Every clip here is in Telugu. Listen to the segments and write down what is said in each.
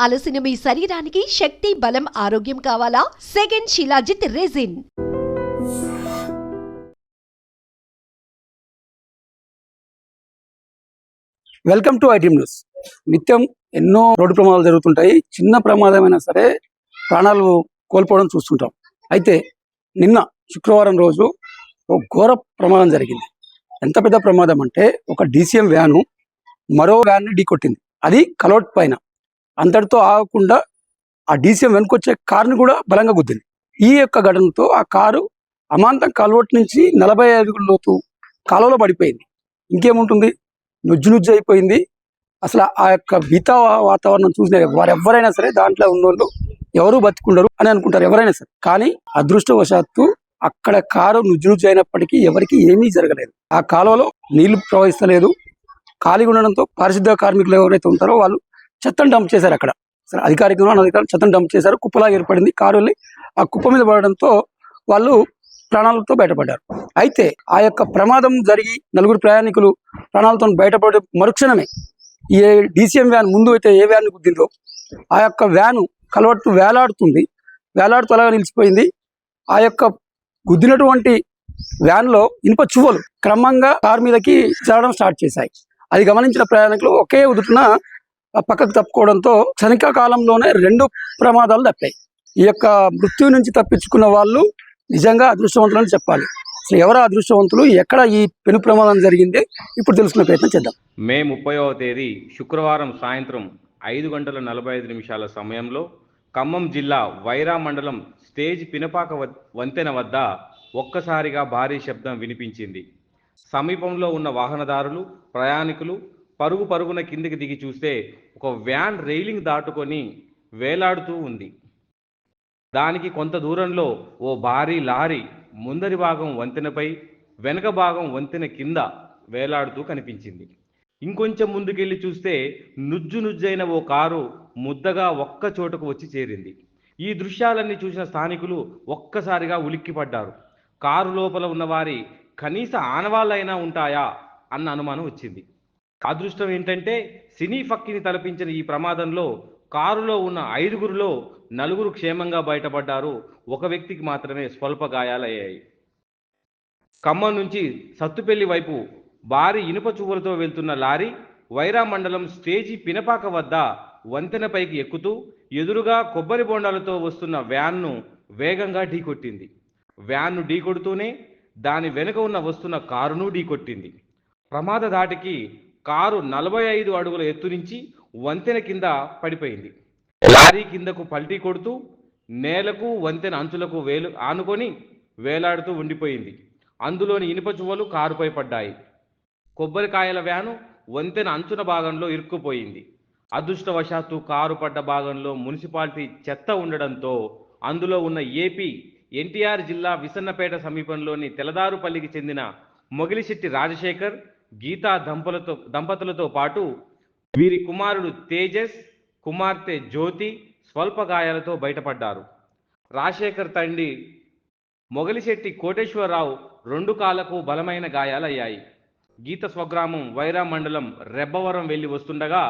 అలసిన మీ శరీరానికి శక్తి, బలం, ఆరోగ్యం కావాలా? Second shilajit resin. Welcome to ITM news. నిత్యం ఎన్నో రోడ్డు ప్రమాదాలు జరుగుతుంటాయి. చిన్న ప్రమాదమైనా సరే ప్రాణాలు కోల్పోవడం చూస్తుంటాం. అయితే నిన్న శుక్రవారం రోజు ఒక ఘోర ప్రమాదం జరిగింది. ఎంత పెద్ద ప్రమాదం అంటే ఒక డీసీఎం వ్యాను మరో వ్యాన్ని ఢీకొట్టింది. అది కలవట్ పైన. అంతటితో ఆగకుండా ఆ డీసీఎం వెనుకొచ్చే కారుని కూడా బలంగా గుద్దింది. ఈ యొక్క ఘటనతో ఆ కారు అమాంతం కలవట్ నుంచి 45 అడుగుల లోతు కాలువలో పడిపోయింది. ఇంకేముంటుంది, నుజ్జు అయిపోయింది. అసలు ఆ యొక్క మిగతా వాతావరణం చూసిన వారెవరైనా సరే దాంట్లో ఉన్నోళ్ళు ఎవరు బతికుండరు అని అనుకుంటారు ఎవరైనా సరే. కానీ అదృష్టవశాత్తు అక్కడ కారు నుజ్జు అయినప్పటికీ ఎవరికి ఏమీ జరగలేదు. ఆ కాలువలో నీళ్లు ప్రవహిస్తలేదు. ఖాళీగా ఉండడంతో పారిశుద్ధ కార్మికులు ఎవరైతే ఉంటారో వాళ్ళు చెత్తను డంప్ చేశారు. అక్కడ సరే అధికారికంగా అనధికారులు చెత్తను డంప్ చేశారు. కుప్పలాగా ఏర్పడింది. కారు వెళ్ళి ఆ కుప్ప మీద పడడంతో వాళ్ళు ప్రాణాలతో బయటపడ్డారు. అయితే ఆ యొక్క ప్రమాదం జరిగి 4 ప్రయాణికులు ప్రాణాలతో బయటపడే మరుక్షణమే ఏ డీసీఎం వ్యాన్ ముందు అయితే ఏ వ్యాన్ గుద్దిందో ఆ యొక్క వ్యాను కలవట్టు వేలాడుతూ అలాగా నిలిచిపోయింది. ఆ యొక్క గుద్దినటువంటి వ్యాన్లో ఇనుప చువ్వలు క్రమంగా కారు మీదకి చేరడం స్టార్ట్ చేశాయి. అది గమనించిన ప్రయాణికులు ఒకే ఉదుటున పక్కకు తప్పుకోవడంతో క్షణిక కాలంలోనే 2 ప్రమాదాలు తప్పాయి. ఈ యొక్క మృత్యు నుంచి తప్పించుకున్న వాళ్ళు నిజంగా అదృష్టవంతులని చెప్పాలి. అసలు ఎవరు అదృష్టవంతులు, ఎక్కడ ఈ పెను ప్రమాదం జరిగింది ఇప్పుడు తెలుసుకునే ప్రయత్నం చేద్దాం. మే 30వ తేదీ శుక్రవారం సాయంత్రం 5:45 సమయంలో ఖమ్మం జిల్లా వైరా మండలం స్టేజ్ పినపాక వంతెన వద్ద ఒక్కసారిగా భారీ శబ్దం వినిపించింది. సమీపంలో ఉన్న వాహనదారులు, ప్రయాణికులు పరుగున కిందికి దిగి చూస్తే ఒక వ్యాన్ రైలింగ్ దాటుకొని వేలాడుతూ ఉంది. దానికి కొంత దూరంలో ఓ భారీ లారీ ముందరి భాగం వంతెనపై, వెనక భాగం వంతెన కింద వేలాడుతూ కనిపించింది. ఇంకొంచెం ముందుకెళ్ళి చూస్తే నుజ్జైన ఓ కారు ముద్దగా ఒక్క చోటుకు వచ్చి చేరింది. ఈ దృశ్యాలన్నీ చూసిన స్థానికులు ఒక్కసారిగా ఉలిక్కిపడ్డారు. కారు లోపల ఉన్న వారి కనీస ఆనవాళ్ళైనా ఉంటాయా అన్న అనుమానం వచ్చింది. అదృష్టం ఏంటంటే సినీ ఫక్కిని తలపించిన ఈ ప్రమాదంలో కారులో ఉన్న 5గురిలో 4 క్షేమంగా బయటపడ్డారు. ఒక వ్యక్తికి మాత్రమే స్వల్ప గాయాలయ్యాయి. ఖమ్మం నుంచి సత్తుపల్లి వైపు భారీ ఇనుప చువ్వలతో వెళ్తున్న లారీ వైరా మండలం స్టేజీ పినపాక వద్ద వంతెనపైకి ఎక్కుతూ ఎదురుగా కొబ్బరి బొండాలతో వస్తున్న వ్యాన్ను వేగంగా ఢీకొట్టింది. వ్యాన్ను ఢీకొడుతూనే దాని వెనుక వస్తున్న కారును ఢీకొట్టింది. ప్రమాద ధాటికి కారు 45 అడుగుల ఎత్తు నుంచి వంతెన కింద పడిపోయింది. లారీ కిందకు పల్టీ కొడుతూ నేలకు, వంతెన అంచులకు ఆనుకొని వేలాడుతూ ఉండిపోయింది. అందులోని ఇనుప చువ్వలు కారుపై పడ్డాయి. కొబ్బరికాయల వ్యాను వంతెన అంచున భాగంలో ఇరుక్కుపోయింది. అదృష్టవశాత్తు కారు పడ్డ భాగంలో మున్సిపాలిటీ చెత్త ఉండడంతో అందులో ఉన్న ఏపీ ఎన్టీఆర్ జిల్లా విసన్నపేట సమీపంలోని తెలదారుపల్లికి చెందిన మొగిలిశెట్టి రాజశేఖర్, గీతా దంపతులతో పాటు వీరి కుమారుడు తేజస్, కుమార్తె జ్యోతి స్వల్ప గాయాలతో బయటపడ్డారు. రాజశేఖర్ తండ్రి మొగిలిశెట్టి కోటేశ్వరరావు 2 కాళ్లకు బలమైన గాయాలయ్యాయి. గీత స్వగ్రామం వైరా మండలం రెబ్బవరం వెళ్లి వస్తుండగా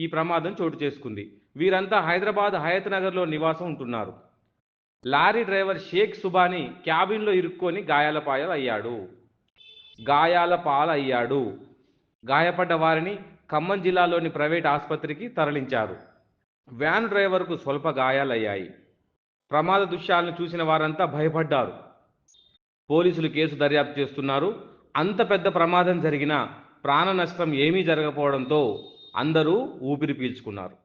ఈ ప్రమాదం చోటు చేసుకుంది. వీరంతా హైదరాబాద్ హయత్ నగర్లో నివాసం ఉంటున్నారు. లారీ డ్రైవర్ షేక్ సుబానీ క్యాబిన్లో ఇరుక్కొని గాయాల పాలయ్యాడు. గాయపడ్డ వారిని ఖమ్మం జిల్లాలోని ప్రైవేట్ ఆసుపత్రికి తరలించారు. వ్యాన్ డ్రైవర్కు స్వల్ప గాయాలయ్యాయి. ప్రమాద దృశ్యాలను చూసిన వారంతా భయపడ్డారు. పోలీసులు కేసు దర్యాప్తు చేస్తున్నారు. అంత పెద్ద ప్రమాదం జరిగినా ప్రాణ నష్టం ఏమీ జరగకపోవడంతో అందరూ ఊపిరి పీల్చుకున్నారు.